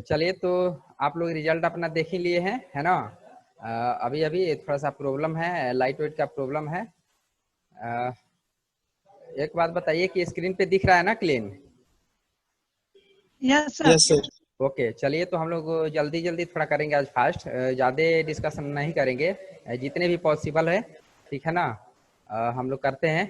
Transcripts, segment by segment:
चलिए, तो आप लोग रिजल्ट अपना देख ही लिए हैं, है ना। अभी अभी थोड़ा सा प्रॉब्लम है, लाइट वेट का प्रॉब्लम है। अ, एक बात बताइए कि स्क्रीन पे दिख रहा है ना clean? Yes sir. Yes sir. Okay, चलिए तो हम लोग जल्दी जल्दी थोड़ा करेंगे आज फास्ट, ज़्यादा डिस्कशन नहीं करेंगे, जितने भी पॉसिबल है, ठीक है ना। हम लोग करते हैं।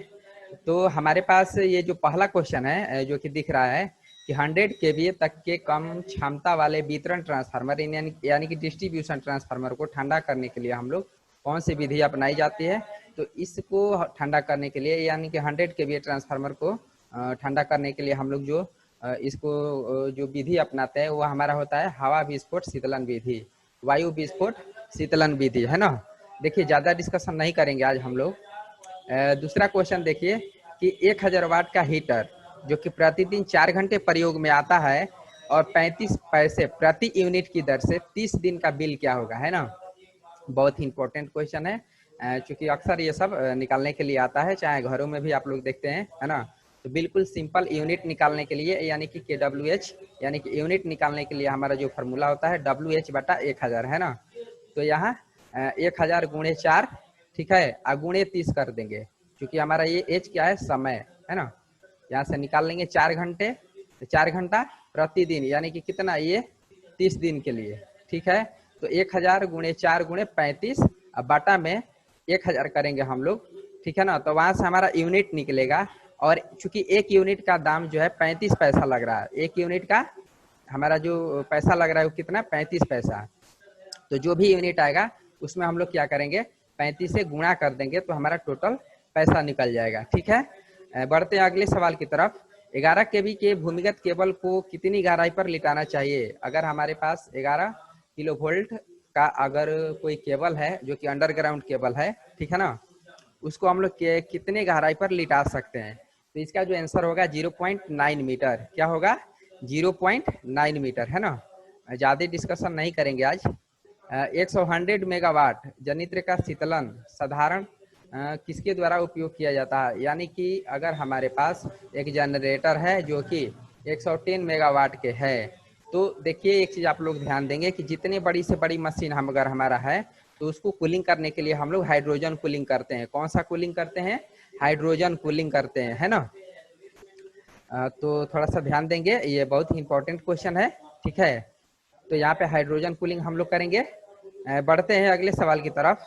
तो हमारे पास ये जो पहला क्वेश्चन है, जो कि दिख रहा है कि 100 केवीए तक के कम क्षमता वाले वितरण ट्रांसफार्मर यानी कि डिस्ट्रीब्यूशन ट्रांसफार्मर को ठंडा करने के लिए हम लोग कौन सी विधि अपनाई जाती है। तो इसको ठंडा करने के लिए, यानी कि 100 केवीए ट्रांसफार्मर को ठंडा करने के लिए हम लोग जो इसको जो विधि अपनाते हैं वो हमारा होता है हवा विस्फोट शीतलन विधि, वायु विस्फोट शीतलन विधि, है ना। देखिए, ज़्यादा डिस्कशन नहीं करेंगे आज हम लोग। दूसरा क्वेश्चन देखिए कि 1000 वाट का हीटर जो कि प्रतिदिन 4 घंटे प्रयोग में आता है और 35 पैसे प्रति यूनिट की दर से 30 दिन का बिल क्या होगा, है ना। बहुत ही इंपॉर्टेंट क्वेश्चन है, क्योंकि अक्सर ये सब निकालने के लिए आता है, चाहे घरों में भी आप लोग देखते हैं, है ना। तो बिल्कुल सिंपल यूनिट निकालने के लिए, यानी कि KWH, यानी कि यूनिट निकालने के लिए हमारा जो फार्मूला होता है WH/1000, है ना। तो यहाँ 1000 गुणे 4, ठीक है, गुणे 30 कर देंगे, क्योंकि हमारा ये H क्या है, समय, है ना। यहाँ से निकाल लेंगे 4 घंटे, 4 घंटा प्रतिदिन, यानी कि कितना, ये 30 दिन के लिए, ठीक है। तो 1000 गुणे 4 गुणे 35 बाटा में 1000 करेंगे हम लोग, ठीक है ना। तो वहां से हमारा यूनिट निकलेगा, और चूंकि एक यूनिट का दाम जो है 35 पैसा लग रहा है, एक यूनिट का हमारा जो पैसा लग रहा है वो कितना, 35 पैसा। तो जो भी यूनिट आएगा उसमें हम लोग क्या करेंगे, 35 से गुणा कर देंगे, तो हमारा टोटल पैसा निकल जाएगा, ठीक है। बढ़ते हैं अगले सवाल की तरफ। 11 केवी के भूमिगत केबल को कितनी गहराई पर लिटाना चाहिए। अगर हमारे पास 11 किलो वोल्ट का अगर कोई केबल है जो कि अंडरग्राउंड केबल है, ठीक है ना, उसको हम लोग कितने गहराई पर लिटा सकते हैं। तो इसका जो आंसर होगा 0.9 मीटर। क्या होगा, 0.9 मीटर, है ना। ज़्यादा डिस्कशन नहीं करेंगे आज। 100 मेगावाट जनित्र का शीतलन साधारण किसके द्वारा उपयोग किया जाता है। यानी कि अगर हमारे पास एक जनरेटर है जो कि 110 मेगावाट के है, तो देखिए एक चीज़ आप लोग ध्यान देंगे कि जितनी बड़ी से बड़ी मशीन हम अगर हमारा है, तो उसको कूलिंग करने के लिए हम लोग हाइड्रोजन कूलिंग करते हैं। कौन सा कूलिंग करते हैं, हाइड्रोजन कूलिंग करते हैं, है ना। तो थोड़ा सा ध्यान देंगे, ये बहुत ही इंपॉर्टेंट क्वेश्चन है, ठीक है। तो यहाँ पे हाइड्रोजन कूलिंग हम लोग करेंगे। बढ़ते हैं अगले सवाल की तरफ।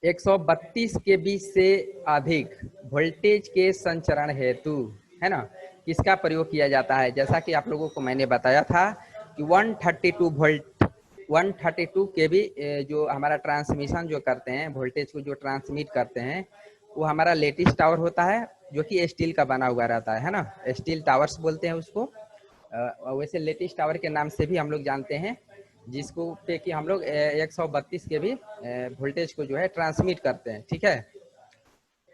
132 केवी से अधिक वोल्टेज के संचरण हेतु, है ना, किसका प्रयोग किया जाता है। जैसा कि आप लोगों को मैंने बताया था कि 132 वोल्ट, 132 केवी जो हमारा ट्रांसमिशन जो करते हैं, वोल्टेज को जो ट्रांसमिट करते हैं, वो हमारा लेटिस टावर होता है जो कि स्टील का बना हुआ रहता है ना। स्टील टावर्स बोलते हैं उसको। वैसे लेटिस टावर के नाम से भी हम लोग जानते हैं, जिसको पे कि हम लोग 132 के भी वोल्टेज को जो है ट्रांसमिट करते हैं, ठीक है।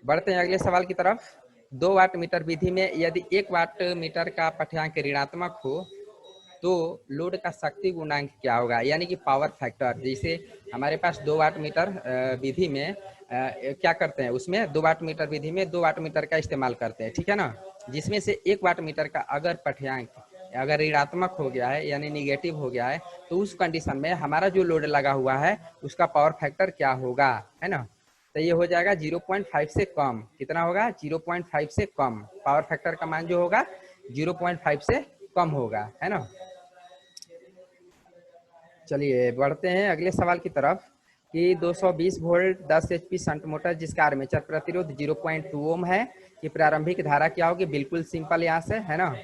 बढ़ते हैं अगले सवाल की तरफ। 2 वाट मीटर विधि में यदि 1 वाट मीटर का पठ्यांक ऋणात्मक हो तो लोड का शक्ति गुणांक क्या होगा, यानी कि पावर फैक्टर। जैसे हमारे पास 2 वाट मीटर विधि में क्या करते हैं, उसमें 2 वाट मीटर विधि में 2 वाट मीटर का इस्तेमाल करते हैं, ठीक है ना। जिसमें से 1 वाट मीटर का अगर पठ्यांक अगर ऋणात्मक हो गया है, यानी निगेटिव हो गया है, तो उस कंडीशन में हमारा जो लोड लगा हुआ है उसका पावर फैक्टर क्या होगा, है ना। तो ये हो जाएगा 0.5 से कम। कितना होगा, 0.5 से कम। पावर फैक्टर का मान जो होगा 0.5 से कम होगा, है ना। चलिए बढ़ते हैं अगले सवाल की तरफ कि 220 वोल्ट 10 एचपी शंट मोटर जिसका आर्मेचर प्रतिरोध 0.2 ओम है, कि प्रारंभिक धारा क्या होगी। बिल्कुल सिंपल यहाँ से, है ना।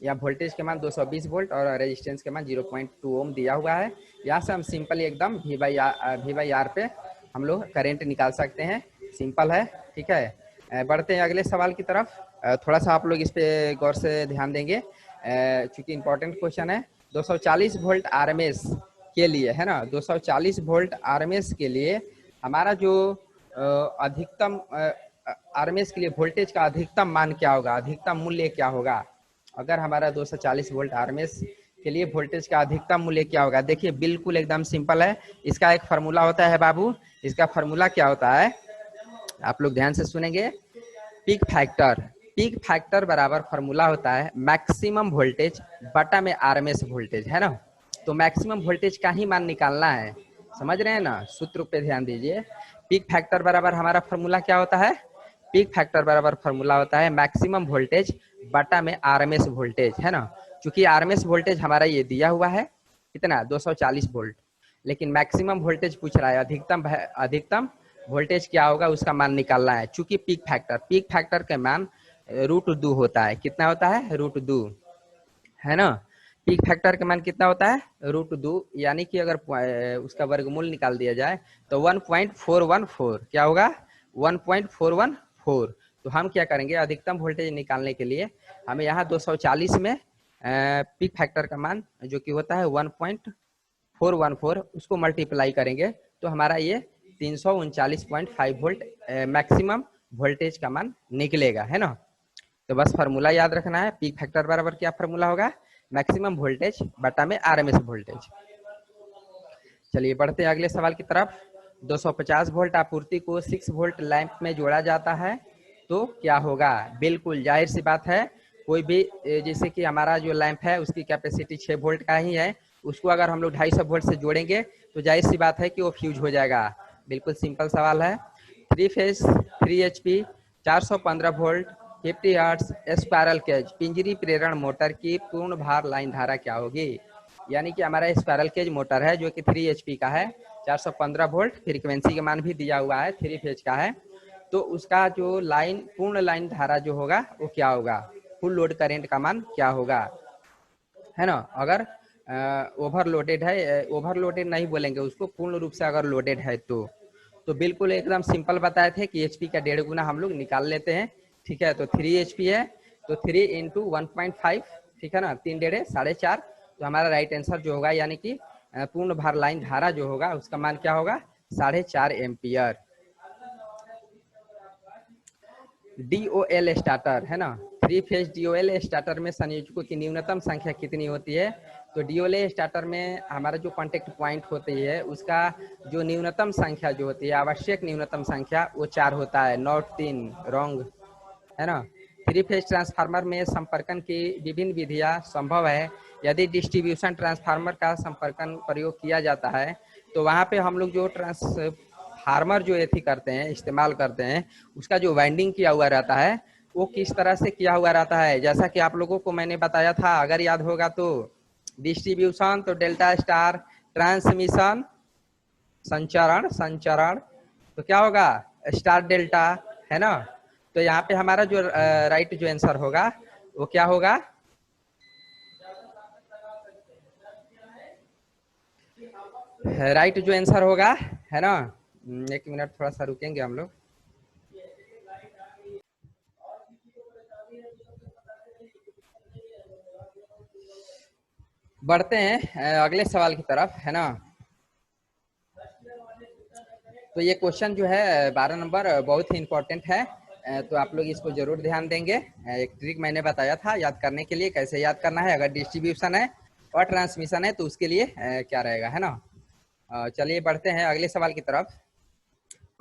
या वोल्टेज के मान 220 वोल्ट और रेजिस्टेंस के मान 0.2 ओम दिया हुआ है। यहाँ से हम सिंपल एकदम V/R पे हम लोग करेंट निकाल सकते हैं। सिंपल है, ठीक है। बढ़ते हैं अगले सवाल की तरफ। थोड़ा सा आप लोग इस पे गौर से ध्यान देंगे, चूंकि इंपॉर्टेंट क्वेश्चन है। 240 वोल्ट आरएमएस के लिए, है ना, 240 वोल्ट आरएमएस के लिए हमारा जो अधिकतम आरएमएस के लिए वोल्टेज का अधिकतम मान क्या होगा, अधिकतम मूल्य क्या होगा। अगर हमारा 240 वोल्ट आरएमएस के लिए वोल्टेज का अधिकतम मूल्य क्या होगा। देखिए बिल्कुल एकदम सिंपल है। इसका एक फार्मूला होता है बाबू। इसका फार्मूला क्या होता है, आप लोग ध्यान से सुनेंगे। पीक फैक्टर, पीक फैक्टर बराबर फॉर्मूला होता है मैक्सिमम वोल्टेज बटा में आरएमएस वोल्टेज, है ना। तो मैक्सिमम वोल्टेज का ही मान निकालना है, समझ रहे हैं ना, सूत्र पे ध्यान दीजिए। पीक फैक्टर बराबर हमारा फॉर्मूला क्या होता है, पीक फैक्टर बराबर फॉर्मूला होता है मैक्सिमम वोल्टेज बटा में आरएमएस वोल्टेज, है ना। क्योंकि आरएमएस वोल्टेज हमारा ये दिया हुआ है कितना 240 वोल्ट, लेकिन मैक्सिमम वोल्टेज पूछ रहा है, अधिकतम वोल्टेज क्या होगा उसका मान निकालना है। चूंकि पीक फैक्टर के मान √2 होता है, कितना होता है √2, है ना। पीक फैक्टर का मान कितना होता है √2, यानी कि अगर उसका वर्गमूल निकाल दिया जाए तो 1.414 क्या होगा 1.414। तो हम क्या करेंगे, अधिकतम वोल्टेज निकालने के लिए हमें यहाँ 240 में पीक फैक्टर का मान जो कि होता है 1.414 उसको मल्टीप्लाई करेंगे तो हमारा ये 339.5 वोल्ट मैक्सिमम वोल्टेज का मान निकलेगा, है ना। तो बस फार्मूला याद रखना है, पीक फैक्टर बराबर क्या फार्मूला होगा, मैक्सिमम वोल्टेज बटा में आरएमएस वोल्टेज। चलिए बढ़ते हैं अगले सवाल की तरफ। 250 वोल्ट आपूर्ति को 6 वोल्ट लैंप में जोड़ा जाता है तो क्या होगा। बिल्कुल जाहिर सी बात है, कोई भी जैसे कि हमारा जो लैंप है उसकी कैपेसिटी 6 वोल्ट का ही है, उसको अगर हम लोग 250 वोल्ट से जोड़ेंगे तो जाहिर सी बात है कि वो फ्यूज हो जाएगा। बिल्कुल सिंपल सवाल है। 3 phase 3 HP 415 volt 50 hertz spiral cage पिंजरी प्रेरण मोटर की पूर्ण भार लाइन धारा क्या होगी। यानी कि हमारा स्पायरल केज मोटर है जो कि 3 HP का है, 415 वोल्ट फ्रीक्वेंसी का मान भी दिया हुआ है, 3 फेज का है। तो उसका जो लाइन पूर्ण लाइन धारा जो होगा वो क्या होगा, फुल लोड करंट का मान क्या होगा, है ना। अगर ओवरलोडेड है, ओवरलोडेड नहीं बोलेंगे उसको, पूर्ण रूप से अगर लोडेड है तो बिल्कुल एकदम सिंपल बताए थे कि HP का 1.5 गुना हम लोग निकाल लेते हैं, ठीक है। तो 3 HP है तो 3 × 1.5, ठीक है ना, 3 डेढ़े 4.5। तो हमारा राइट आंसर जो होगा यानी कि पूर्ण भार लाइन धारा जो होगा उसका मान क्या होगा 4.5 एम्पियर। DOL स्टार्टर, है ना, 3 फेज DOL स्टार्टर में संयोजकों की न्यूनतम संख्या कितनी होती है। तो DOL स्टार्टर में हमारा जो कॉन्टेक्ट पॉइंट होती है उसका जो न्यूनतम संख्या जो होती है, आवश्यक न्यूनतम संख्या वो 4 होता है, नॉट 3, रॉन्ग, है ना। 3 फेज ट्रांसफार्मर में संपर्कन की विभिन्न विधियां संभव है। यदि डिस्ट्रीब्यूशन ट्रांसफार्मर का संपर्कन प्रयोग किया जाता है तो वहां पे हम लोग जो ट्रांसफार्मर जो एथी करते हैं, इस्तेमाल करते हैं, उसका जो वाइंडिंग किया हुआ रहता है वो किस तरह से किया हुआ रहता है। जैसा कि आप लोगों को मैंने बताया था, अगर याद होगा तो डिस्ट्रीब्यूशन तो डेल्टा स्टार, ट्रांसमिशन संचरण तो क्या होगा स्टार डेल्टा, है ना। तो यहाँ पे हमारा जो राइट जो आंसर होगा वो क्या होगा, राइट जो आंसर होगा, है ना। 1 मिनट थोड़ा सा रुकेंगे हम लोग। बढ़ते हैं अगले सवाल की तरफ, है ना। तो ये क्वेश्चन जो है 12 नंबर बहुत ही इंपॉर्टेंट है, तो आप लोग इसको जरूर ध्यान देंगे। एक ट्रिक मैंने बताया था याद करने के लिए, कैसे याद करना है, अगर डिस्ट्रीब्यूशन है और ट्रांसमिशन है तो उसके लिए क्या रहेगा, है ना। चलिए बढ़ते हैं अगले सवाल की तरफ।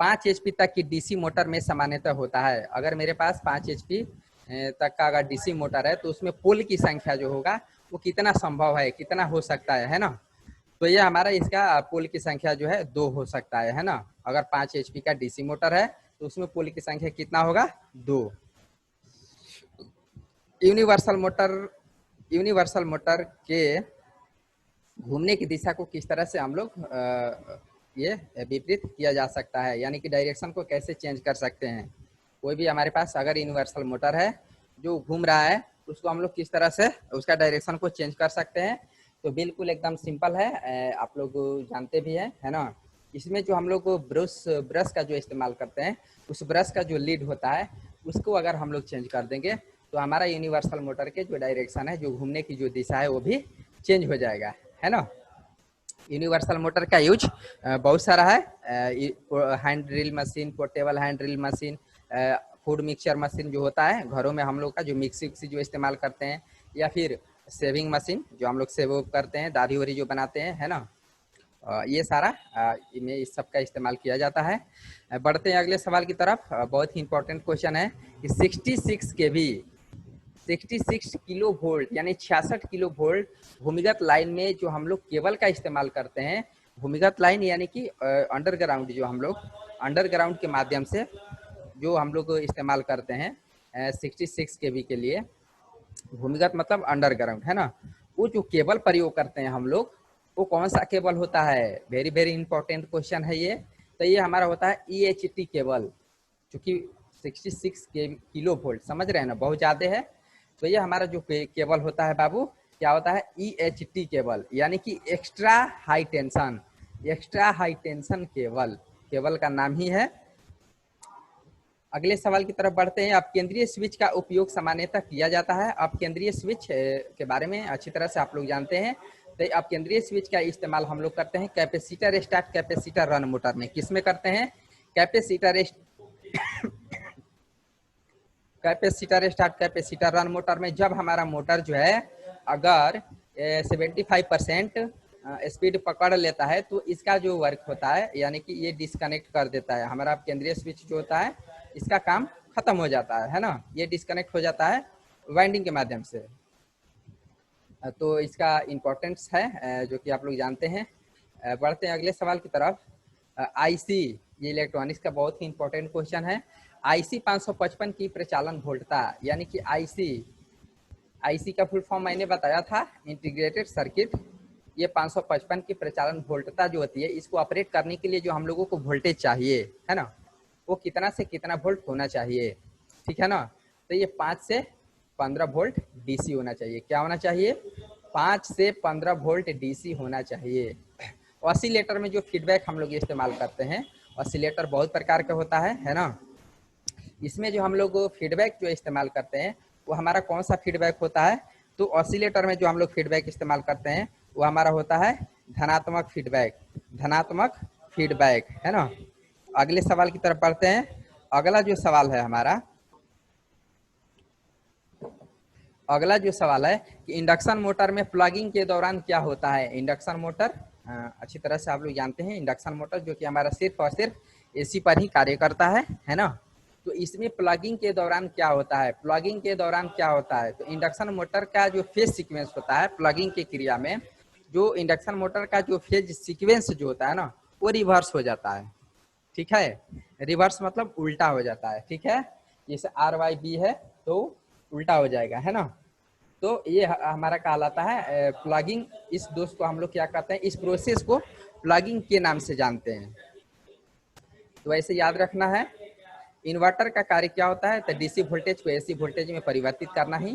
5 HP तक की DC मोटर में सामान्यतः होता है, अगर मेरे पास 5 HP तक का अगर DC मोटर है तो उसमें पोल की संख्या जो होगा वो कितना संभव है, कितना हो सकता है ना। तो ये हमारा इसका पोल की संख्या जो है 2 हो सकता है ना। अगर 5 HP का DC मोटर है तो उसमें पोल की संख्या कितना होगा 2। यूनिवर्सल मोटर के घूमने की दिशा को किस तरह से हम लोग ये विपरीत किया जा सकता है, यानी कि डायरेक्शन को कैसे चेंज कर सकते हैं। कोई भी हमारे पास अगर यूनिवर्सल मोटर है जो घूम रहा है उसको हम लोग किस तरह से उसका डायरेक्शन को चेंज कर सकते हैं। तो बिल्कुल एकदम सिंपल है, आप लोग जानते भी हैं, है ना। इसमें जो हम लोग ब्रश का जो इस्तेमाल करते हैं, उस ब्रश का जो लीड होता है उसको अगर हम लोग चेंज कर देंगे तो हमारा यूनिवर्सल मोटर के जो डायरेक्शन है, जो घूमने की जो दिशा है वो भी चेंज हो जाएगा, है ना। यूनिवर्सल मोटर का यूज बहुत सारा है, hand drill machine, portable hand drill machine, food mixture machine जो होता है घरों में हम लोग का, जो मिक्सी जो इस्तेमाल करते हैं, या फिर सेविंग मशीन जो हम लोग सेव करते हैं, दाढ़ी वाढ़ी जो बनाते हैं, है ना। ये सारा में इस सब का इस्तेमाल किया जाता है। बढ़ते हैं अगले सवाल की तरफ। बहुत ही इंपॉर्टेंट क्वेश्चन है कि 66 केवी 66 किलो वोल्ट यानी 66 किलो वोल्ट भूमिगत लाइन में जो हम लोग केबल का इस्तेमाल करते हैं, भूमिगत लाइन यानी कि अंडरग्राउंड, जो हम लोग अंडरग्राउंड के माध्यम से जो हम लोग इस्तेमाल करते हैं 66 केवी के लिए, भूमिगत मतलब अंडरग्राउंड है ना, वो जो केबल प्रयोग करते हैं हम लोग, वो कौन सा केबल होता है? वेरी वेरी इंपॉर्टेंट क्वेश्चन है ये। तो ये हमारा होता है EHT केबल, चूंकि 66 किलो वोल्ट, समझ रहे हैं ना, बहुत ज़्यादा है। तो ये हमारा जो केबल होता है बाबू, क्या होता है? EHT केबल, यानी कि extra high tension, extra high tension cable, cable का नाम ही है। अगले सवाल की तरफ बढ़ते हैं। अब केंद्रीय स्विच का उपयोग सामान्यतः किया जाता है। अब केंद्रीय स्विच के बारे में अच्छी तरह से आप लोग जानते हैं। तो अब केंद्रीय स्विच का इस्तेमाल हम लोग करते हैं capacitor start capacitor run motor में। किस में करते हैं? Capacitor capacitor start capacitor run motor में। जब हमारा मोटर जो है अगर 75% स्पीड पकड़ लेता है तो इसका जो वर्क होता है, यानी कि ये डिस्कनेक्ट कर देता है हमारा केंद्रीय स्विच जो होता है, इसका काम खत्म हो जाता है ना, ये डिस्कनेक्ट हो जाता है वाइंडिंग के माध्यम से। तो इसका इम्पोर्टेंस है जो कि आप लोग जानते हैं। बढ़ते हैं अगले सवाल की तरफ। आईसी, ये इलेक्ट्रॉनिक्स का बहुत ही इंपॉर्टेंट क्वेश्चन है। आईसी 555 की प्रचालन वोल्टता, यानी कि आईसी का फुल फॉर्म मैंने बताया था, इंटीग्रेटेड सर्किट। ये 555 की प्रचालन वोल्टता जो होती है, इसको ऑपरेट करने के लिए जो हम लोगों को वोल्टेज चाहिए है ना, वो कितना से कितना वोल्ट होना चाहिए, ठीक है ना। तो ये 5 से 15 वोल्ट डीसी होना चाहिए। क्या होना चाहिए? 5 से 15 वोल्ट डीसी होना चाहिए। ऑसिलेटर में जो फीडबैक हम लोग इस्तेमाल करते हैं, ऑसिलेटर बहुत प्रकार का होता है ना। इसमें जो हम लोग फीडबैक जो इस्तेमाल करते हैं वो हमारा कौन सा फीडबैक होता है? तो ऑसिलेटर में जो हम लोग फीडबैक इस्तेमाल करते हैं वो हमारा होता है धनात्मक फीडबैक, धनात्मक फीडबैक है ना। अगले सवाल की तरफ बढ़ते हैं। अगला जो सवाल है हमारा, अगला जो सवाल है कि इंडक्शन मोटर में प्लगिंग के दौरान क्या होता है? इंडक्शन मोटर अच्छी तरह से आप लोग जानते हैं, इंडक्शन मोटर जो कि हमारा सिर्फ और सिर्फ एसी पर ही कार्य करता है ना। तो इसमें प्लगिंग के दौरान क्या होता है? प्लगिंग के दौरान क्या होता है? तो इंडक्शन मोटर का जो फेज सीक्वेंस होता है प्लगिंग की क्रिया में, जो इंडक्शन मोटर का जो फेज सीक्वेंस जो होता है ना, वो रिवर्स हो जाता है, ठीक है। रिवर्स मतलब उल्टा हो जाता है, ठीक है। जैसे RYB है तो उल्टा हो जाएगा, है ना। तो ये हमारा कहलाता है प्लगिंग। इस दोस्त को हम लोग क्या कहते हैं? इस प्रोसेस को प्लगिंग के नाम से जानते हैं। तो ऐसे याद रखना है। इन्वर्टर का कार्य क्या होता है? तो डीसी वोल्टेज को एसी वोल्टेज में परिवर्तित करना ही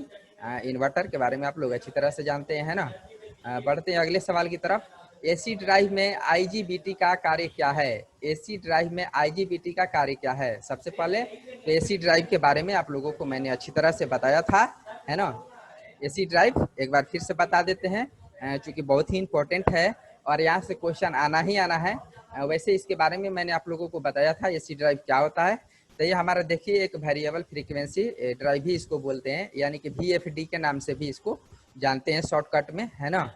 इन्वर्टर के बारे में आप लोग अच्छी तरह से जानते हैं, है ना। बढ़ते हैं अगले सवाल की तरफ। एसी ड्राइव में IGBT का कार्य क्या है? एसी ड्राइव में IGBT का कार्य क्या है? सबसे पहले तो एसी ड्राइव के बारे में आप लोगों को मैंने अच्छी तरह से बताया था, है ना। एसी ड्राइव एक बार फिर से बता देते हैं चूंकि बहुत ही इंपॉर्टेंट है और यहाँ से क्वेश्चन आना ही आना है। वैसे इसके बारे में मैंने आप लोगों को बताया था एसी ड्राइव क्या होता है। तो ये हमारा देखिए एक वेरिएबल फ्रीक्वेंसी ड्राइव भी इसको बोलते हैं, यानी कि VFD के नाम से भी इसको जानते हैं शॉर्टकट में, है ना।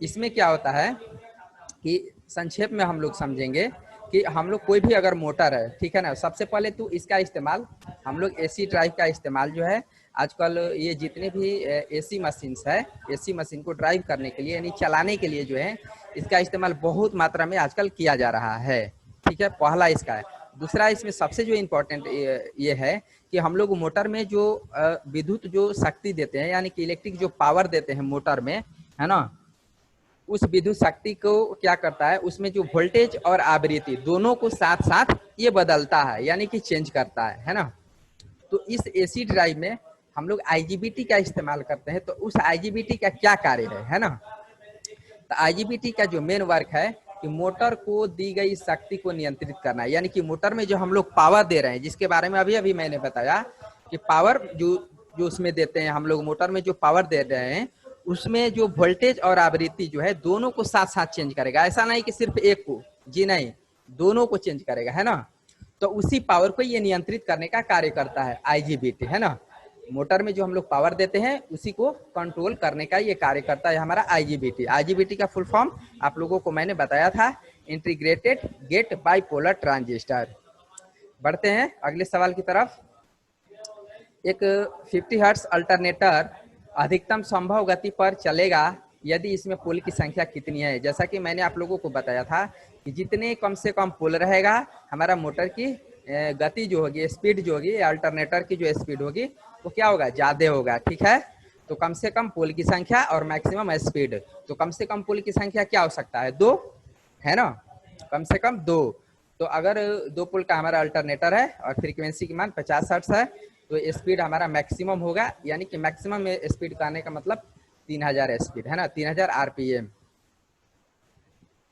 इसमें क्या होता है कि संक्षेप में हम लोग समझेंगे कि हम लोग कोई भी अगर मोटर है, ठीक है ना, सबसे पहले तो इसका इस्तेमाल हम लोग एसी ड्राइव का इस्तेमाल जो है आजकल ये जितने भी एसी मशीन्स है, एसी मशीन को ड्राइव करने के लिए यानी चलाने के लिए जो है इसका इस्तेमाल बहुत मात्रा में आजकल किया जा रहा है, ठीक है। पहला इसका है। दूसरा इसमें सबसे जो इम्पोर्टेंट ये है कि हम लोग मोटर में जो विद्युत जो शक्ति देते हैं, यानी कि इलेक्ट्रिक जो पावर देते हैं मोटर में, है ना, उस विद्युत शक्ति को क्या करता है, उसमें जो वोल्टेज और आवृत्ति दोनों को साथ साथ ये बदलता है, यानी कि चेंज करता है ना। तो इस एसी ड्राइव में हम लोग IGBT का इस्तेमाल करते हैं। तो उस IGBT का क्या कार्य है ना। तो IGBT का जो मेन वर्क है कि मोटर को दी गई शक्ति को नियंत्रित करना है, यानी कि मोटर में जो हम लोग पावर दे रहे हैं, जिसके बारे में अभी अभी मैंने बताया कि पावर जो उसमें देते हैं हम लोग, मोटर में जो पावर दे रहे हैं उसमें जो वोल्टेज और आवृत्ति जो है दोनों को साथ साथ चेंज करेगा। ऐसा नहीं कि सिर्फ एक को, जी नहीं, दोनों को चेंज करेगा, है ना। तो उसी पावर को ये नियंत्रित करने का कार्य करता है IGBT, है ना। मोटर में जो हम लोग पावर देते हैं उसी को कंट्रोल करने का ये कार्य करता है हमारा आईजीबीटी। आईजीबीटी का फुल फॉर्म आप लोगों को मैंने बताया था, इंटीग्रेटेड गेट बाइपोलर ट्रांजिस्टर। बढ़ते हैं अगले सवाल की तरफ। एक 50 हर्ट्ज अल्टरनेटर अधिकतम संभव गति पर चलेगा यदि इसमें पोल की संख्या कितनी है। जैसा कि मैंने आप लोगों को बताया था कि जितने कम से कम पोल रहेगा हमारा मोटर की गति जो होगी, स्पीड जो होगी, अल्टरनेटर की जो स्पीड होगी वो क्या होगा, ज़्यादा होगा। ठीक है, तो कम से कम पोल की संख्या और मैक्सिमम स्पीड। तो कम से कम पोल की संख्या क्या हो सकता है, 2 है ना, कम से कम 2। तो अगर 2 पोल का हमारा अल्टरनेटर है और फ्रीक्वेंसी की मान 50 हर्ट्ज है तो स्पीड हमारा मैक्सिमम होगा, यानी कि मैक्सिमम स्पीड का आने का मतलब 3000 स्पीड है ना, 3000 आरपीएम।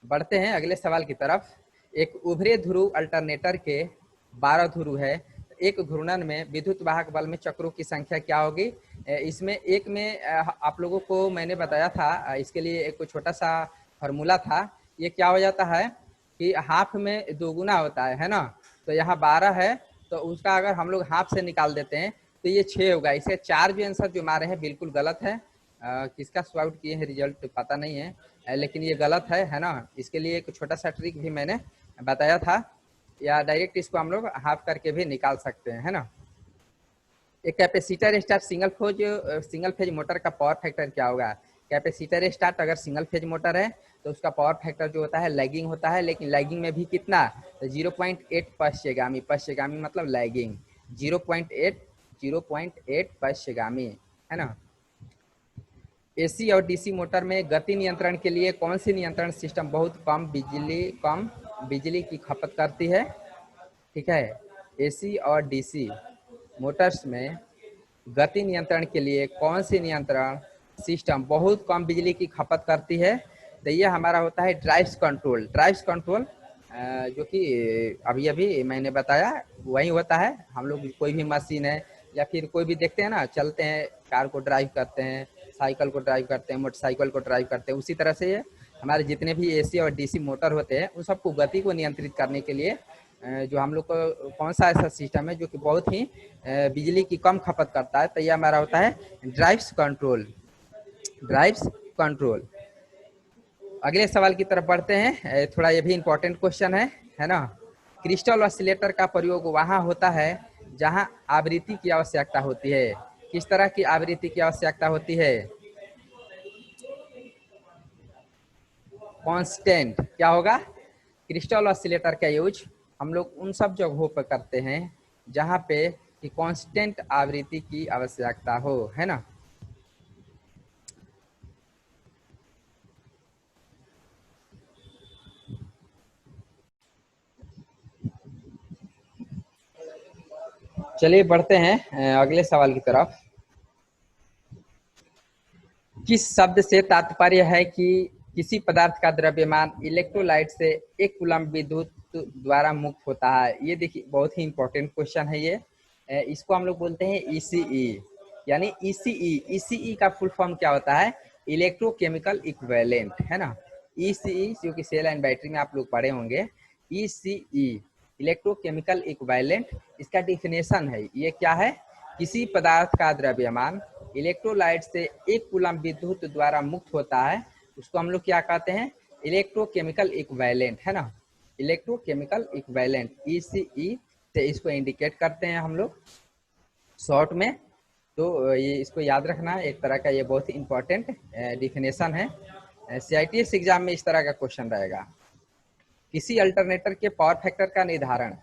बढ़ते हैं अगले सवाल की तरफ। एक उभरे ध्रुव अल्टरनेटर के 12 ध्रुव है, एक घूर्णन में विद्युत वाहक बल में चक्रों की संख्या क्या होगी। इसमें एक में आप लोगों को मैंने बताया था, इसके लिए एक छोटा सा फॉर्मूला था। ये क्या हो जाता है कि हाफ में 2 गुना होता है ना, तो यहाँ 12 है तो उसका अगर हम लोग हाफ से निकाल देते हैं तो ये 6 होगा। इसे 4 जो आंसर जो मारे हैं बिल्कुल गलत है। किसका सॉल्व आउट किए हैं रिजल्ट पता नहीं है, लेकिन ये गलत है ना। इसके लिए एक छोटा सा ट्रिक भी मैंने बताया था, या डायरेक्ट इसको हम लोग हाफ करके भी निकाल सकते हैं, है ना। एक capacitor start single phase motor का पावर फैक्टर क्या होगा। कैपेसिटर स्टार्ट अगर सिंगल फेज मोटर है तो उसका पावर फैक्टर जो होता है लैगिंग होता है, लेकिन लैगिंग में भी कितना, तो 0.8 पश्चगामी। पश्चगामी मतलब लैगिंग, 0.8 पश्चगामी, है ना। एसी और डीसी मोटर में गति नियंत्रण के लिए कौन सी नियंत्रण सिस्टम बहुत कम बिजली की खपत करती है। ठीक है, एसी और डीसी मोटर्स में गति नियंत्रण के लिए कौन सी नियंत्रण सिस्टम बहुत कम बिजली की खपत करती है, तो ये हमारा होता है ड्राइव्स कंट्रोल। ड्राइव्स कंट्रोल जो कि अभी अभी मैंने बताया वही होता है। हम लोग कोई भी मशीन है या फिर कोई भी देखते हैं ना, चलते हैं, कार को ड्राइव करते हैं, साइकिल को ड्राइव करते हैं, मोटरसाइकिल को ड्राइव करते हैं, उसी तरह से ये हमारे जितने भी एसी और डीसी मोटर होते हैं उन सबको गति को नियंत्रित करने के लिए जो हम लोग को कौन सा ऐसा सिस्टम है जो कि बहुत ही बिजली की कम खपत करता है, तो ये हमारा होता है ड्राइव्स कंट्रोल। Drives control. अगले सवाल की तरफ बढ़ते हैं। थोड़ा ये भी इंपॉर्टेंट क्वेश्चन है ना। क्रिस्टल ऑसिलेटर का प्रयोग वहाँ होता है जहाँ आवृत्ति की आवश्यकता होती है। किस तरह की आवृत्ति की आवश्यकता होती है, कांस्टेंट। क्या होगा, क्रिस्टल ऑसिलेटर का यूज हम लोग उन सब जगहों पर करते हैं जहाँ पे कि कांस्टेंट आवृत्ति की आवश्यकता हो, है ना। चलिए बढ़ते हैं अगले सवाल की तरफ। किस शब्द से तात्पर्य है कि किसी पदार्थ का द्रव्यमान इलेक्ट्रोलाइट से 1 कूलम विद्युत द्वारा मुक्त होता है। ये देखिए बहुत ही इंपॉर्टेंट क्वेश्चन है ये। इसको हम लोग बोलते हैं ईसीई, यानी ईसीई। ईसीई का फुल फॉर्म क्या होता है, इलेक्ट्रोकेमिकल इक्विवेलेंट, है ना। ईसीई जो कि सेल एंड बैटरी में आप लोग पढ़े होंगे। ईसीई इलेक्ट्रोकेमिकल इक्विवेलेंट, इसका डिफिनेशन है ये क्या है, किसी पदार्थ का द्रव्यमान इलेक्ट्रोलाइट से 1 कूलम विद्युत द्वारा मुक्त होता है, उसको हम लोग क्या कहते हैं, इलेक्ट्रोकेमिकल इक्विवेलेंट, है ना। इलेक्ट्रोकेमिकल इक्विवेलेंट ईसीई से इसको इंडिकेट करते हैं हम लोग शॉर्ट में। तो ये इसको याद रखना, एक तरह का ये बहुत ही इंपॉर्टेंट डिफिनेशन है। सीआईटीएस एग्जाम में इस तरह का क्वेश्चन रहेगा। किसी अल्टरनेटर के पावर फैक्टर का निर्धारण,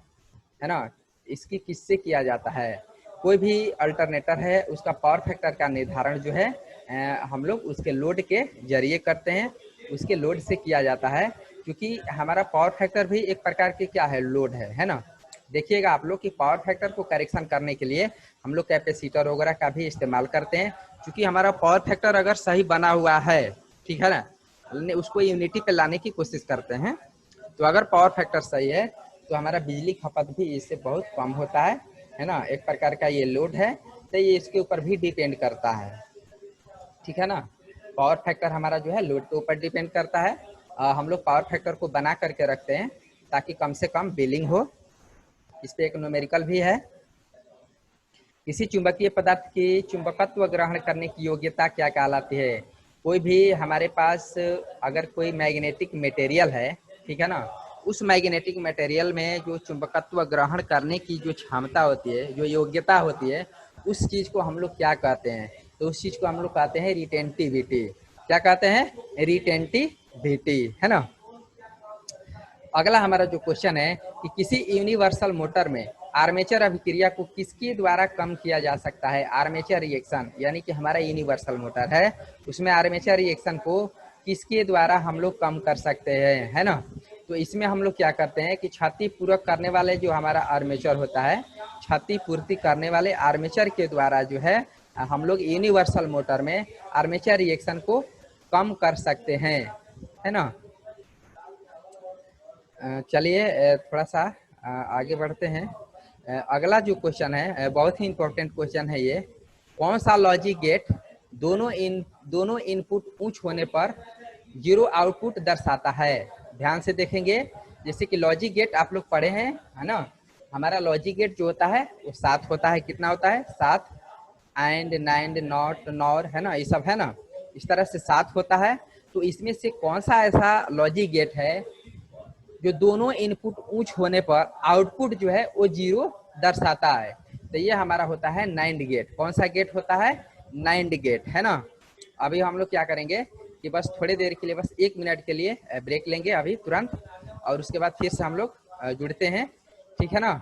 है ना, इसकी किससे किया जाता है। कोई भी अल्टरनेटर है उसका पावर फैक्टर का निर्धारण जो है हम लोग उसके लोड के जरिए करते हैं, उसके लोड से किया जाता है, क्योंकि हमारा पावर फैक्टर भी एक प्रकार के क्या है, लोड है ना। देखिएगा आप लोग कि पावर फैक्टर को करेक्शन करने के लिए हम लोग कैपेसिटर वगैरह का भी इस्तेमाल करते हैं, क्योंकि हमारा पावर फैक्टर अगर सही बना हुआ है, ठीक है ना, उसको यूनिटी पे लाने की कोशिश करते हैं। तो अगर पावर फैक्टर सही है तो हमारा बिजली खपत भी इससे बहुत कम होता है ना। एक प्रकार का ये लोड है, तो ये इसके ऊपर भी डिपेंड करता है, ठीक है ना। पावर फैक्टर हमारा जो है लोड के ऊपर डिपेंड करता है। हम लोग पावर फैक्टर को बना करके रखते हैं ताकि कम से कम बिलिंग हो। इस पे एक न्यूमेरिकल भी है। किसी चुंबकीय पदार्थ की चुंबकत्व ग्रहण करने की योग्यता क्या कहलाती है? कोई भी हमारे पास अगर कोई मैग्नेटिक मटेरियल है, ठीक है ना, उस मैग्नेटिक मटेरियल में जो चुंबकत्व ग्रहण करने की जो क्षमता होती है, जो योग्यता होती है, उस चीज को हम लोग क्या कहते हैं? तो उस चीज को हम लोग कहते हैं रिटेंटिविटी। क्या कहते हैं? रिटेंटिविटी, है ना। अगला हमारा जो क्वेश्चन है कि किसी यूनिवर्सल मोटर में आर्मेचर अभिक्रिया को किसके द्वारा कम किया जा सकता है? आर्मेचर रिएक्शन, यानी कि हमारा यूनिवर्सल मोटर है, उसमें आर्मेचर रिएक्शन को किसके द्वारा हम लोग कम कर सकते हैं, है ना। तो इसमें हम लोग क्या करते हैं कि क्षति पूरक करने वाले जो हमारा आर्मेचर होता है, क्षति पूर्ति करने वाले आर्मेचर के द्वारा जो है हम लोग यूनिवर्सल मोटर में आर्मेचर रिएक्शन को कम कर सकते हैं, है ना। चलिए थोड़ा सा आगे बढ़ते हैं। अगला जो क्वेश्चन है बहुत ही इंपॉर्टेंट क्वेश्चन है ये। कौन सा लॉजिक गेट दोनों इनपुट उच्च होने पर जीरो आउटपुट दर्शाता है? ध्यान से देखेंगे। जैसे कि लॉजिक गेट आप लोग पढ़े हैं, है ना। हमारा लॉजिक गेट जो होता है वो 7 होता है। कितना होता है? 7। एंड, नाइंड, नॉट, नॉर, है ना, ये सब है ना। इस तरह से 7 होता है। तो इसमें से कौन सा ऐसा लॉजिक गेट है जो दोनों इनपुट उच्च होने पर आउटपुट जो है वो 0 दर्शाता है? तो ये हमारा होता है नाइंड गेट। कौन सा गेट होता है? नाइंड गेट, है ना। अभी हम लोग क्या करेंगे कि बस थोड़ी देर के लिए, बस 1 मिनट के लिए ब्रेक लेंगे अभी तुरंत, और उसके बाद फिर से हम लोग जुड़ते हैं, ठीक है ना।